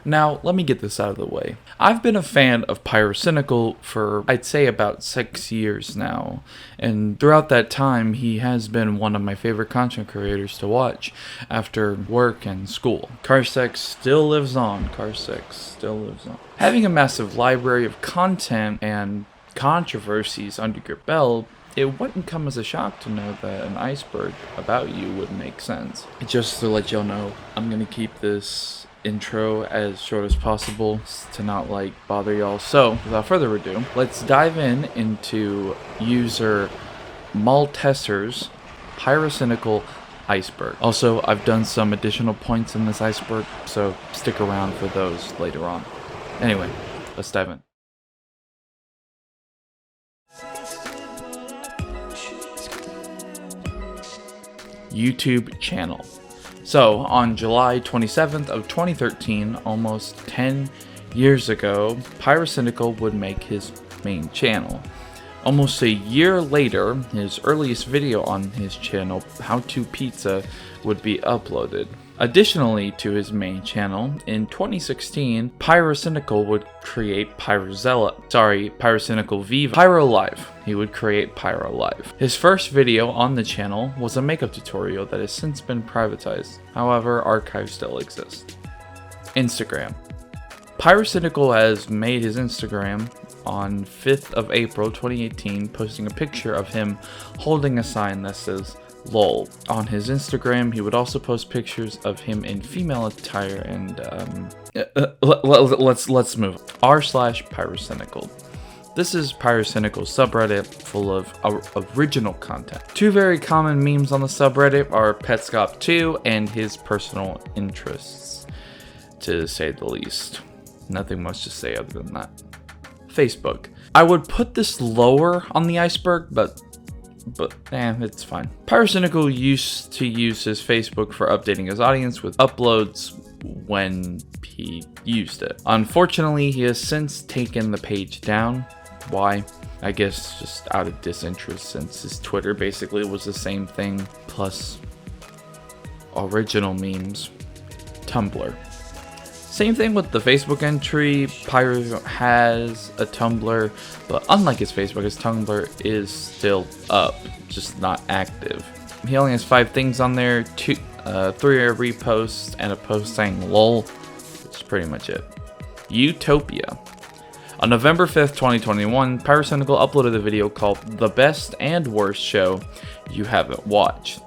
Now, let me get this out of the way. I've been a fan of Pyrocynical for, I'd say, about 6 years now, and throughout that time, he has been one of my favorite content creators to watch after work and school. Carsex still lives on. Carsex still lives on. Having a massive library of content and controversies under your belt, it wouldn't come as a shock to know that an iceberg about you would make sense. Just to let y'all know, I'm gonna keep this intro as short as possible to not bother y'all. So without further ado, let's dive into user Malteser's Pyrocynical Iceberg. Also, I've done some additional points in this iceberg, so stick around for those later on. Anyway, let's dive in. YouTube channel. So, on July 27th of 2013, almost 10 years ago, Pyrocynical would make his main channel. Almost a year later, his earliest video on his channel, How to Pizza, would be uploaded. Additionally to his main channel, in 2016, Pyrocynical would create Pyrocynical Viva Pyro Live. He would create Pyro Live. His first video on the channel was a makeup tutorial that has since been privatized. However, archives still exist. Instagram. Pyrocynical has made his Instagram on 5th of April 2018, posting a picture of him holding a sign that says LOL. On his Instagram, he would also post pictures of him in female attire and let's move. r/Pyrocynical. This is Pyrocynical's subreddit full of original content. Two very common memes on the subreddit are PETSCOP 2 and his personal interests, to say the least. Nothing much to say other than that. Facebook. I would put this lower on the iceberg, but it's fine. Pyrocynical used to use his Facebook for updating his audience with uploads when he used it. Unfortunately, he has since taken the page down. Why? I guess just out of disinterest, since his Twitter basically was the same thing, plus original memes. Tumblr. Same thing with the Facebook entry. Pyro has a Tumblr, but unlike his Facebook, his Tumblr is still up, just not active. He only has 5 things on there, 3 are reposts, and a post saying LOL, which is pretty much it. UTOPIA. On November 5th, 2021, Pyrocynical uploaded a video called The Best and Worst Show You Haven't Watched,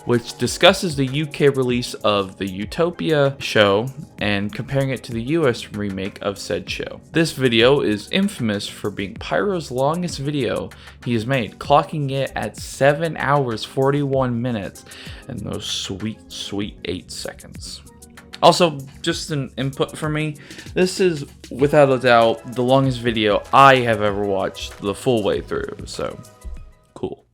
which discusses the UK release of the UTOPIA show and comparing it to the US remake of said show. This video is infamous for being Pyro's longest video he has made, clocking it at 7 hours 41 minutes and those sweet 8 seconds. Also, just an input for me, this is without a doubt the longest video I have ever watched the full way through, so cool.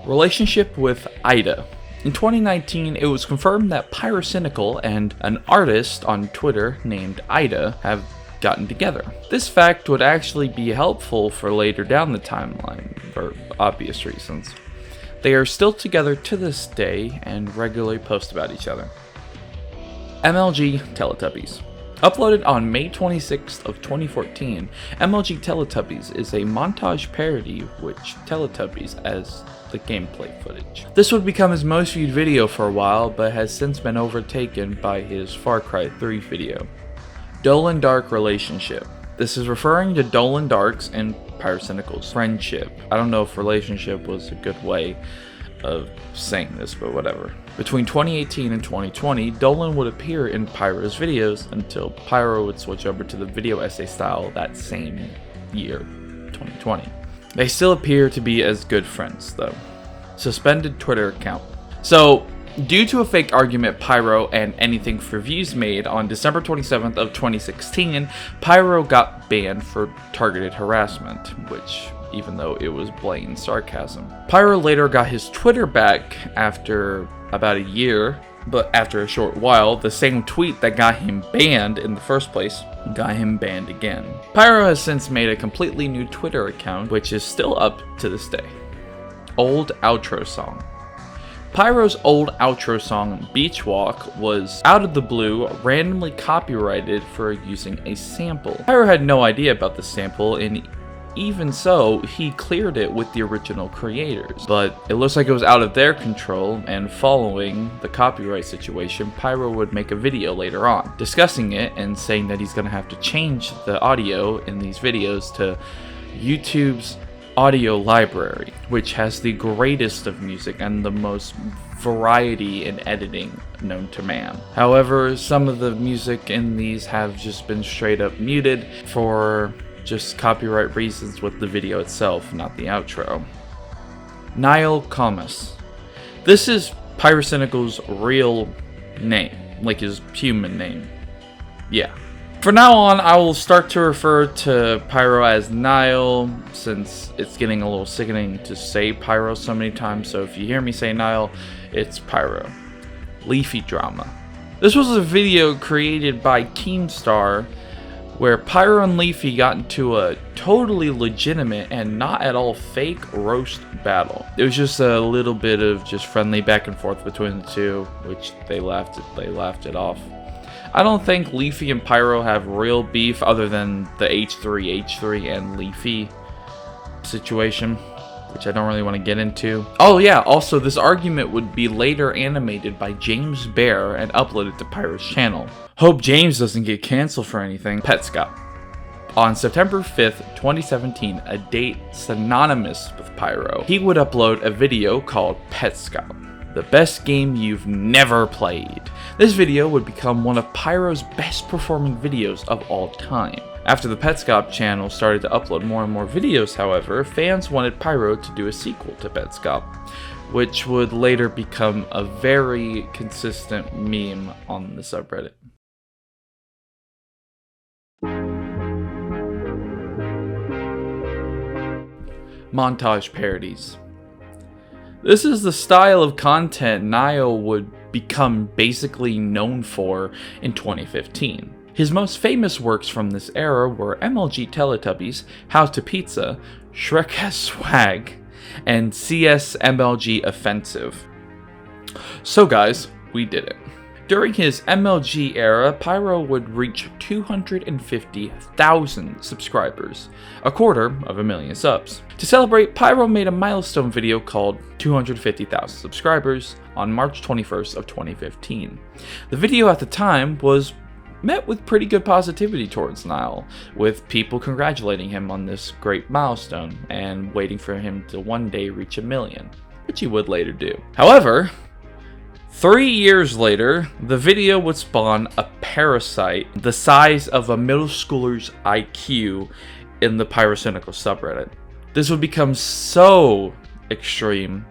Relationship with Ida. In 2019, it was confirmed that Pyrocynical and an artist on Twitter named Ida have gotten together. This fact would actually be helpful for later down the timeline, for obvious reasons. They are still together to this day and regularly post about each other. MLG Teletubbies. Uploaded on May 26th of 2014, MLG Teletubbies is a montage parody which Teletubbies as the gameplay footage. This would become his most viewed video for a while, but has since been overtaken by his Far Cry 3 video. Dolan Dark relationship. This is referring to Dolan Dark's and Pyrocynical's friendship. I don't know if relationship was a good way of saying this, but whatever. Between 2018 and 2020, Dolan would appear in Pyro's videos until Pyro would switch over to the video essay style that same year, 2020. They still appear to be as good friends, though. Suspended Twitter account. So, due to a fake argument Pyro and Anything for Views made on December 27th of 2016, Pyro got banned for targeted harassment, which, even though it was blatant sarcasm. Pyro later got his Twitter back after about a year, but after a short while, the same tweet that got him banned in the first place got him banned again. Pyro has since made a completely new Twitter account, which is still up to this day. Old outro song. Pyro's old outro song, Beach Walk, was out of the blue randomly copyrighted for using a sample. Pyro had no idea about the sample, and even so, he cleared it with the original creators. But it looks like it was out of their control, and following the copyright situation, Pyro would make a video later on, discussing it and saying that he's gonna have to change the audio in these videos to YouTube's audio library, which has the greatest of music and the most variety in editing known to man. However, some of the music in these have just been straight up muted for just copyright reasons with the video itself, not the outro. NIALL COMAS. This is Pyrocynical's real name, like his human name. Yeah. From now on, I will start to refer to Pyro as NIALL, since it's getting a little sickening to say Pyro so many times, so if you hear me say NIALL, it's Pyro. LEAFY drama. This was a video created by Keemstar, where Pyro and LEAFY got into a totally legitimate and not at all fake roast battle. It was just a little bit of just friendly back and forth between the two, which they laughed it off. I don't think LEAFY and Pyro have real beef other than the H3 and LEAFY situation, which I don't really want to get into. Oh yeah, also this argument would be later animated by James Bear and uploaded to Pyro's channel. Hope James doesn't get canceled for anything. PETSCOP. On September 5th, 2017, a date synonymous with Pyro, he would upload a video called PETSCOP, the best game you've never played. This video would become one of Pyro's best performing videos of all time. After the PETSCOP channel started to upload more and more videos, however, fans wanted Pyro to do a sequel to PETSCOP, which would later become a very consistent meme on the subreddit. Montage parodies. This is the style of content NIALL would become basically known for in 2015. His most famous works from this era were MLG Teletubbies, How to Pizza, Shrek Has Swag, and CS MLG Offensive. So guys, we did it. During his MLG era, Pyro would reach 250,000 subscribers, 250,000 subs. To celebrate, Pyro made a milestone video called 250,000 subscribers on March 21st of 2015. The video at the time was met with pretty good positivity towards NIALL, with people congratulating him on this great milestone and waiting for him to one day reach 1 million, which he would later do. However, 3 years later, the video would spawn a parasite the size of a middle schooler's IQ in the Pyrocynical subreddit. This would become so extreme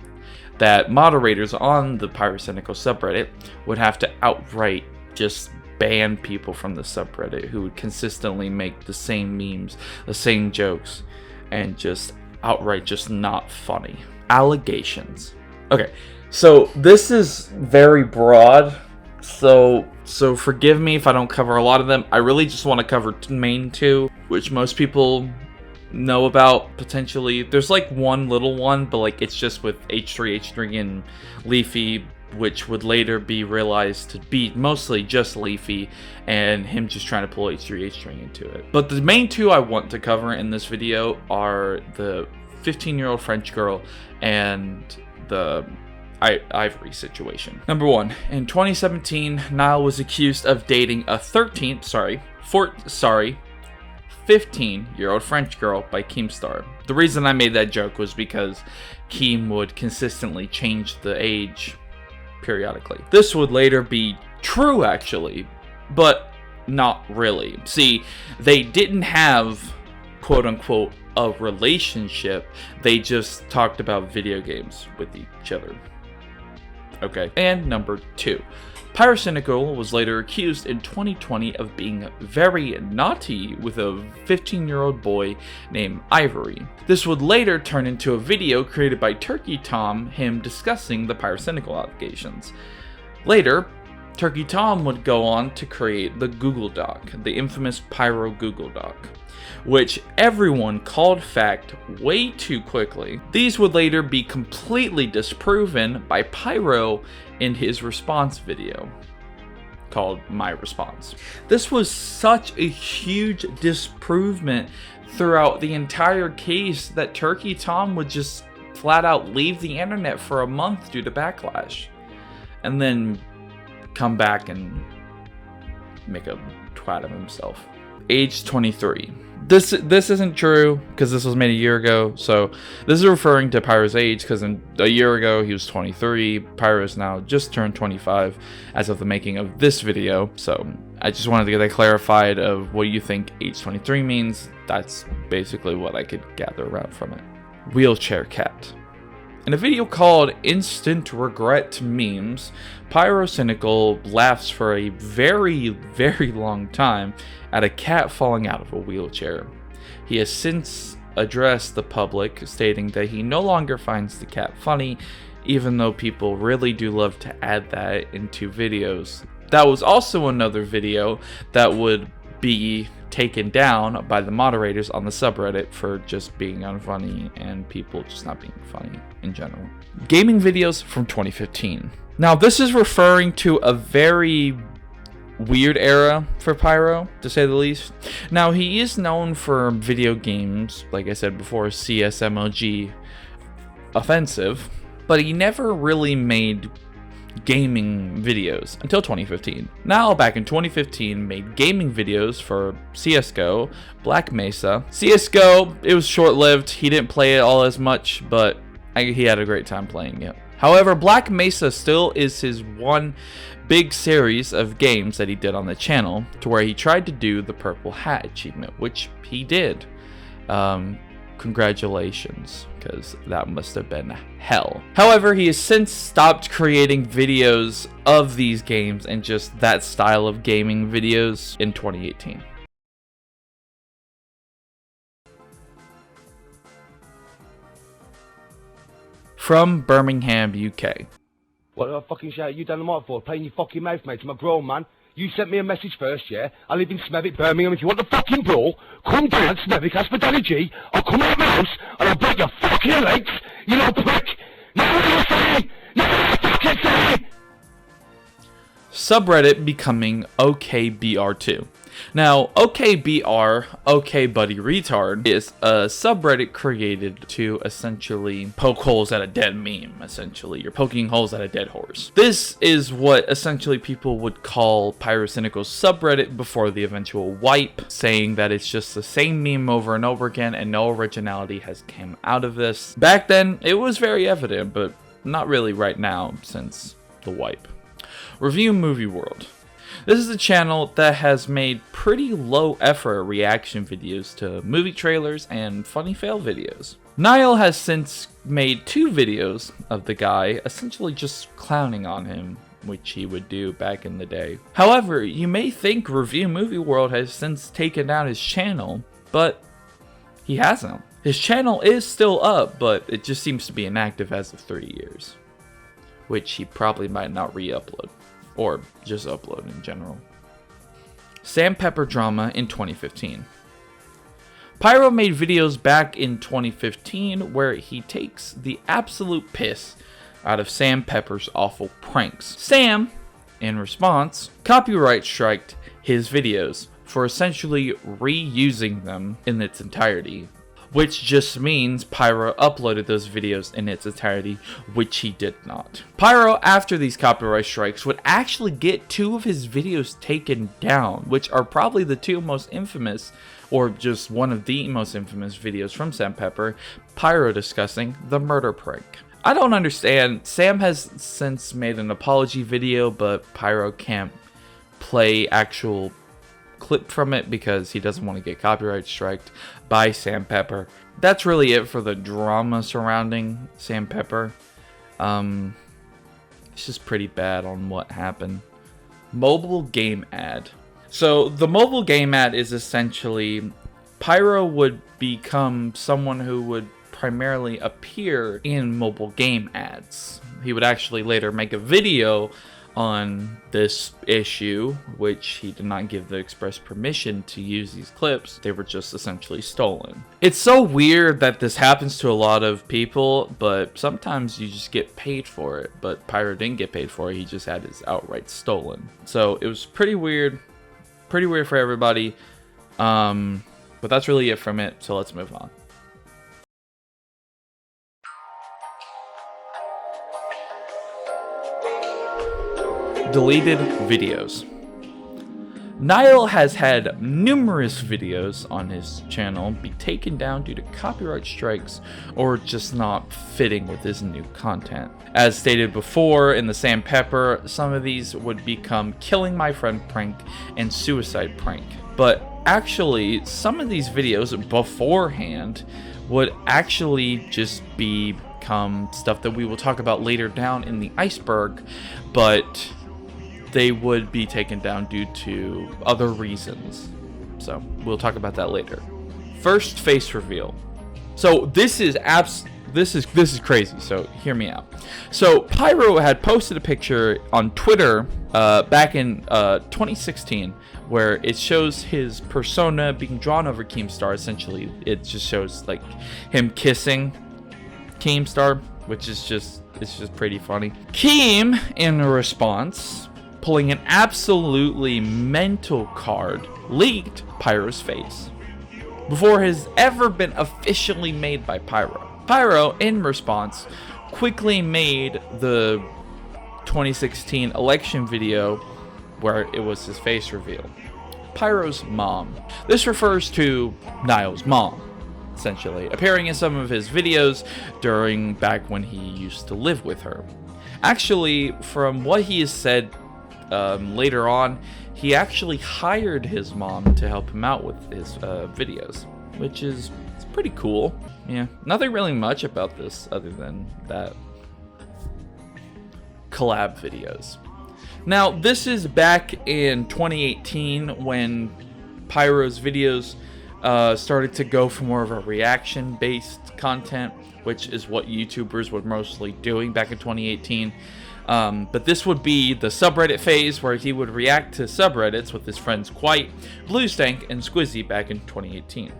that moderators on the Pyrocynical subreddit would have to outright just ban people from the subreddit who would consistently make the same memes, the same jokes, and just outright just not funny. Allegations. Okay. So this is very broad, so forgive me if I don't cover a lot of them. I really just want to cover main two, which most people know about potentially. There's like one little one, but like it's just with H3 and LEAFY, which would later be realized to be mostly just LEAFY and him just trying to pull H3 into it. But the main two I want to cover in this video are the 15-year-old French girl and the Ivory situation. Number 1, in 2017, NIALL was accused of dating a 15-year-old French girl by Keemstar. The reason I made that joke was because Keem would consistently change the age periodically. This would later be true actually, but not really. See, they didn't have quote-unquote a relationship, they just talked about video games with each other. Okay. And number 2. Pyrocynical was later accused in 2020 of being very naughty with a 15-year-old boy named Ivory. This would later turn into a video created by Turkey Tom, him discussing the Pyrocynical allegations. Later, Turkey Tom would go on to create the Google Doc, the infamous Pyro Google Doc, which everyone called fact way too quickly. These would later be completely disproven by Pyro in his response video, called My Response. This was such a huge disprovement throughout the entire case that Turkey Tom would just flat out leave the internet for a month due to backlash, and then come back and make a twat of himself. Age 23. This isn't true because this was made a year ago, so this is referring to Pyro's age because a year ago he was 23. Pyro's now just turned 25 as of the making of this video, so I just wanted to get that clarified of what you think age 23 means. That's basically what I could gather around from it. Wheelchair cat. In a video called Instant Regret Memes, Pyrocynical laughs for a very, very long time at a cat falling out of a wheelchair. He has since addressed the public, stating that he no longer finds the cat funny, even though people really do love to add that into videos. That was also another video that would be taken down by the moderators on the subreddit for just being unfunny and people just not being funny in general. Gaming videos from 2015. Now this is referring to a very weird era for Pyro, to say the least. Now he is known for video games, like I said before, CSMOG Offensive, but he never really made gaming videos until 2015. Now back in 2015 made gaming videos for CSGO, Black Mesa. CSGO, it was short-lived. He didn't play it all as much, but he had a great time playing it. However, Black Mesa still is his one big series of games that he did on the channel, to where he tried to do the purple hat achievement, which he did. Congratulations, because that must have been hell. However, he has since stopped creating videos of these games and just that style of gaming videos in 2018. From Birmingham, UK. What did I fucking shout you down the mic for? Playing your fucking mouth, mate. I'm a grown man. You sent me a message first, yeah? I live in Smethwick, Birmingham. If you want to fucking brawl, come down Smethwick, ask for Danny G. I'll come out of my house and I'll break your fucking legs, you little prick. Now what are you saying? Now what are you fucking saying? Subreddit becoming OKBR2. Now, OKBR, OK Buddy Retard, is a subreddit created to essentially poke holes at a dead meme, essentially. You're poking holes at a dead horse. This is what essentially people would call Pyrocynical subreddit before the eventual wipe, saying that it's just the same meme over and over again and no originality has come out of this. Back then, it was very evident, but not really right now since the wipe. Review Movie World. This is a channel that has made pretty low effort reaction videos to movie trailers and funny fail videos. NIALL has since made 2 videos of the guy essentially just clowning on him, which he would do back in the day. However, you may think Review Movie World has since taken down his channel, but he hasn't. His channel is still up, but it just seems to be inactive as of 3 years, which he probably might not re-upload. Or just upload in general. Sam Pepper drama in 2015. Pyro made videos back in 2015 where he takes the absolute piss out of Sam Pepper's awful pranks. Sam, in response, copyright striked his videos for essentially reusing them in its entirety, which just means Pyro uploaded those videos in its entirety, which he did not. Pyro, after these copyright strikes, would actually get 2 of his videos taken down, which are probably the 2 most infamous, or just one of the most infamous videos from Sam Pepper, Pyro discussing the murder prank. I don't understand. Sam has since made an apology video, but Pyro can't play actual clip from it because he doesn't want to get copyright striked by Sam Pepper. That's really it for the drama surrounding Sam Pepper. It's just pretty bad on what happened. Mobile game ad. So the mobile game ad is essentially Pyro would become someone who would primarily appear in mobile game ads. He would actually later make a video on this issue, which he did not give the express permission to use these clips. They were just essentially stolen. It's so weird that this happens to a lot of people, but sometimes you just get paid for it. But Pyro didn't get paid for it, he just had his outright stolen. So it was pretty weird for everybody. But that's really it from it, so let's move on. Deleted videos. NIALL has had numerous videos on his channel be taken down due to copyright strikes or just not fitting with his new content. As stated before in the Sam Pepper, some of these would become killing my friend prank and suicide prank. But actually, some of these videos beforehand would actually just become stuff that we will talk about later down in the iceberg, but they would be taken down due to other reasons. So we'll talk about that later. First, face reveal. So this is crazy, so hear me out. So Pyro had posted a picture on Twitter back in 2016 where it shows his persona being drawn over Keemstar. Essentially, it just shows like him kissing Keemstar, which is just pretty funny. Keem, in response, pulling an absolutely mental card, leaked Pyro's face before it has ever been officially made by Pyro. Pyro, in response, quickly made the 2016 election video where it was his face reveal. Pyro's mom. This refers to NIALL's mom, essentially, appearing in some of his videos during back when he used to live with her. Actually, from what he has said later on, he actually hired his mom to help him out with his videos, which is pretty cool. Yeah, nothing really much about this other than that. Collab videos. Now, this is back in 2018 when Pyro's videos started to go for more of a reaction-based content, which is what YouTubers were mostly doing back in 2018. But this would be the subreddit phase where he would react to subreddits with his friends Quite, Bluestank, and SQUIZZY back in 2018.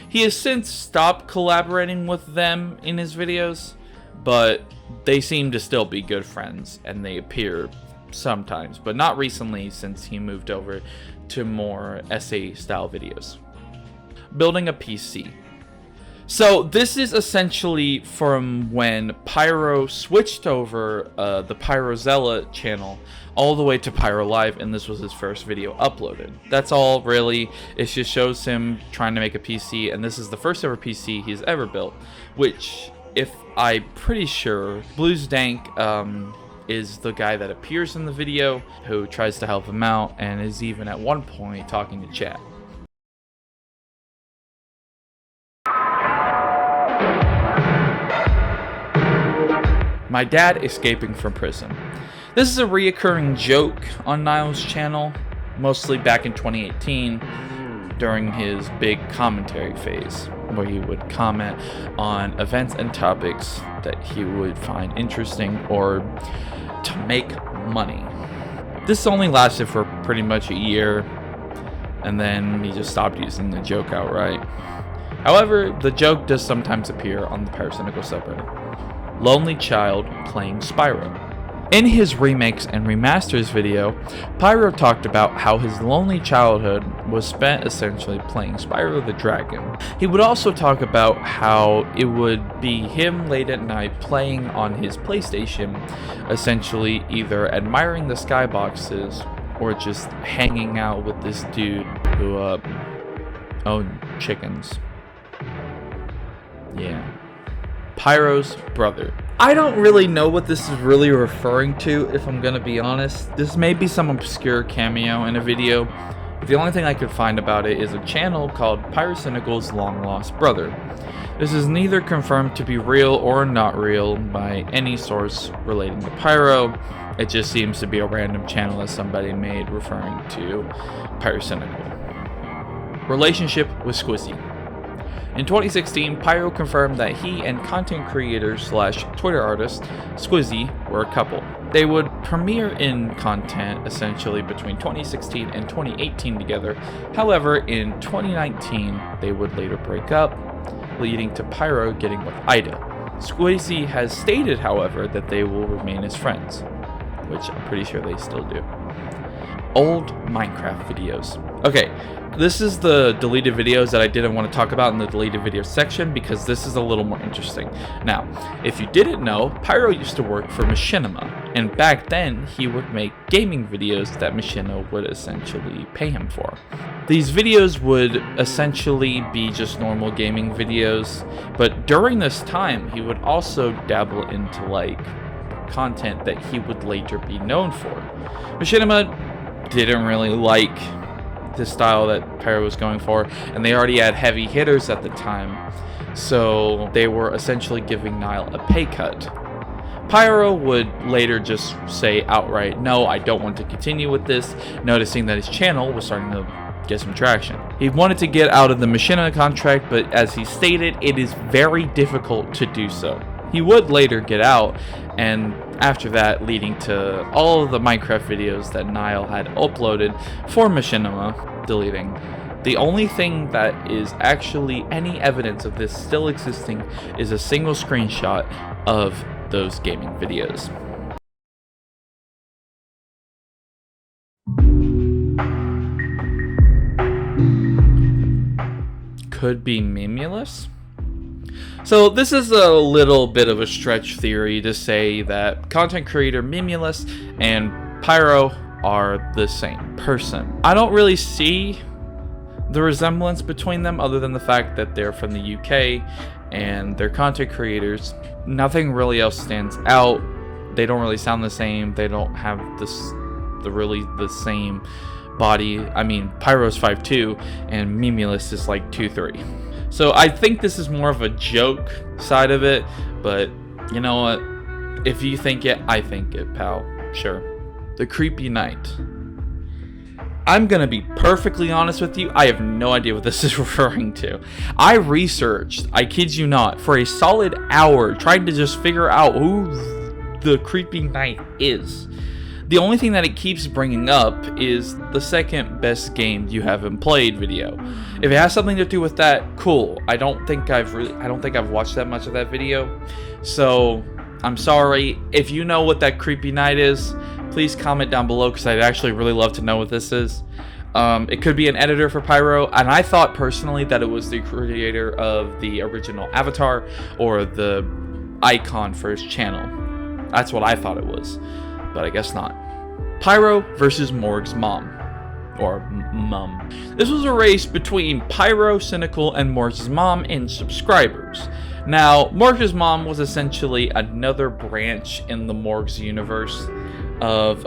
He has since stopped collaborating with them in his videos, but they seem to still be good friends and they appear sometimes, but not recently since he moved over to more essay style videos. Building a PC. So this is essentially from when Pyro switched over the Pyrozella channel all the way to Pyro Live, and this was his first video uploaded. That's all really. It just shows him trying to make a PC, and this is the first ever PC he's ever built, which, if I'm pretty sure, Bluestank is the guy that appears in the video who tries to help him out and is even at one point talking to chat. My dad escaping from prison. This is a reoccurring joke on NIALL's channel, mostly back in 2018 during his big commentary phase, where he would comment on events and topics that he would find interesting or to make money. This only lasted for pretty much a year, and then he just stopped using the joke outright. However, the joke does sometimes appear on the Pyrocynical subreddit. Lonely Child playing Spyro. In his remakes and remasters video, Pyro talked about how his lonely childhood was spent essentially playing Spyro the Dragon. He would also talk about how it would be him late at night playing on his PlayStation, essentially either admiring the skyboxes or just hanging out with this dude who owned chickens. Yeah. Pyro's brother. I don't really know what this is really referring to, if I'm gonna be honest. This may be some obscure cameo in a video. The only thing I could find about it is a channel called Pyrocynical's Long Lost Brother. This is neither confirmed to be real or not real by any source relating to Pyro. It just seems to be a random channel that somebody made referring to Pyrocynical. Relationship with SQUIZZY. In 2016, Pyro confirmed that he and content creator slash Twitter artist SQUIZZY were a couple. They would premiere in content essentially between 2016 and 2018 together. However, in 2019, they would later break up, leading to Pyro getting with Ida. SQUIZZY has stated, however, that they will remain as friends, which I'm pretty sure they still do. Old Minecraft videos. Okay, this is the deleted videos that I didn't want to talk about in the deleted video section because this is a little more interesting. Now, if you didn't know, Pyro used to work for Machinima, and back then he would make gaming videos that Machinima would essentially pay him for. These videos would essentially be just normal gaming videos, but during this time he would also dabble into like content that he would later be known for. Machinima didn't really like the style that Pyro was going for, and they already had heavy hitters at the time, so they were essentially giving NIALL a pay cut. Pyro would later just say outright, no, I don't want to continue with this, noticing that his channel was starting to get some traction. He wanted to get out of the Machinima contract, but as he stated, it is very difficult to do so. He would later get out, and after that leading to all of the Minecraft videos that NIALL had uploaded for Machinima deleting. The only thing that is actually any evidence of this still existing is a single screenshot of those gaming videos. Could be memulous? So this is a little bit of a stretch theory to say that content creator Memulous and Pyro are the same person. I don't really see the resemblance between them other than the fact that they're from the UK and they're content creators. Nothing really else stands out. They don't really sound the same. They don't have the same body. I mean, Pyro's 5'2" and Memulous is like 2'3". So I think this is more of a joke side of it, but you know what? If you think it, I think it, pal. Sure. The Creepy Knight. I'm gonna be perfectly honest with you, I have no idea what this is referring to. I researched, I kid you not, for a solid hour trying to just figure out who the Creepy Knight is. The only thing that it keeps bringing up is the second best game you haven't played video. If it has something to do with that, cool. I don't think I've watched that much of that video. So, I'm sorry. If you know what that Creepy Knight is, please comment down below because I'd actually really love to know what this is. It could be an editor for Pyro, and I thought personally that it was the creator of the original avatar or the icon for his channel. That's what I thought it was. But I guess not. Pyro versus MORGZ mom. Or mum. This was a race between Pyrocynical and MORGZ's mom in subscribers. Now, MORGZ's mom was essentially another branch in the MORGZ universe of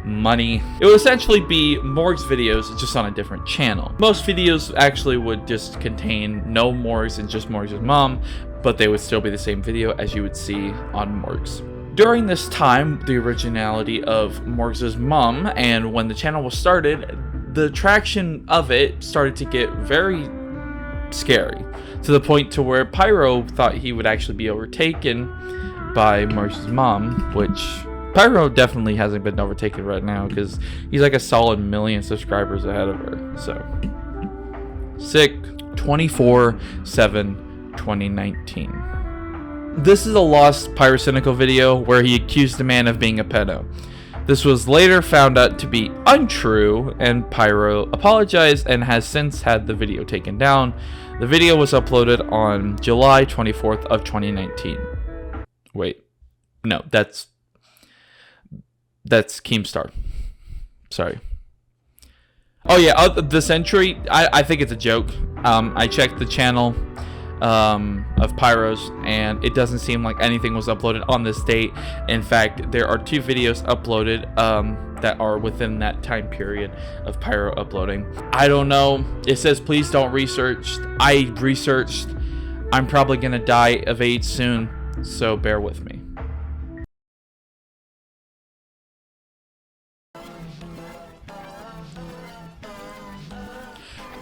money. It would essentially be MORGZ videos just on a different channel. Most videos actually would just contain no MORGZ and just MORGZ's mom, but they would still be the same video as you would see on MORGZ. During this time, the originality of MORGZ's mom, and when the channel was started, the traction of it started to get very scary, to the point to where Pyro thought he would actually be overtaken by MORGZ's mom, which Pyro definitely hasn't been overtaken right now because he's like a solid 1 million subscribers ahead of her. So, sick. 24/7/2019. This is a lost Pyrocynical video where he accused a man of being a pedo. This was later found out to be untrue, and Pyro apologized and has since had the video taken down. The video was uploaded on July 24th of 2019. Wait, no, that's Keemstar. Sorry. Oh yeah, this entry, I think it's a joke. I checked the channel of PYRO'S, and it doesn't seem like anything was uploaded on this date. In fact, there are 2 videos uploaded that are within that time period of Pyro uploading. I don't know. It says please don't research. I researched. I'm probably gonna die of AIDS soon, so bear with me.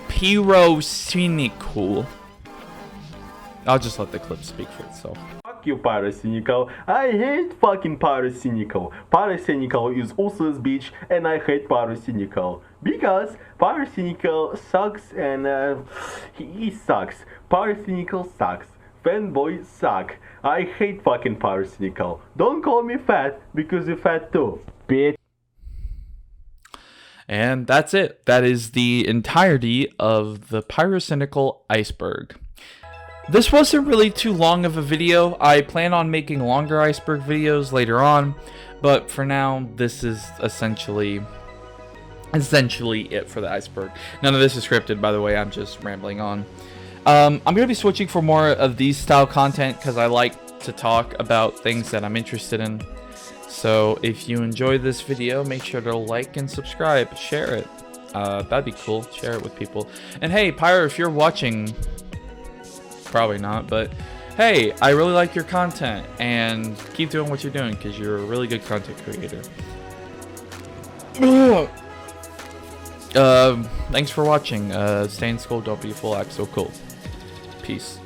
Pyrocynical I'll just let the clip speak for itself. Fuck you, Pyrocynical. I hate fucking Pyrocynical. Pyrocynical is useless bitch, and I hate Pyrocynical. Because Pyrocynical sucks and he sucks. Pyrocynical sucks. Fanboy suck. I hate fucking Pyrocynical. Don't call me fat, because you're fat too, bitch. And that's it. That is the entirety of the Pyrocynical Iceberg. This wasn't really too long of a video. I plan on making longer iceberg videos later on, but for now, this is essentially it for the iceberg. None of this is scripted, by the way. I'm just rambling on. I'm going to be switching for more of these style content because I like to talk about things that I'm interested in. So if you enjoyed this video, make sure to like and subscribe. Share it. That'd be cool. Share it with people. And hey, Pyro, if you're watching, probably not, but hey, I really like your content and keep doing what you're doing because you're a really good content creator. Thanks for watching. Stay in school. Don't be a fool. Act so cool. Peace.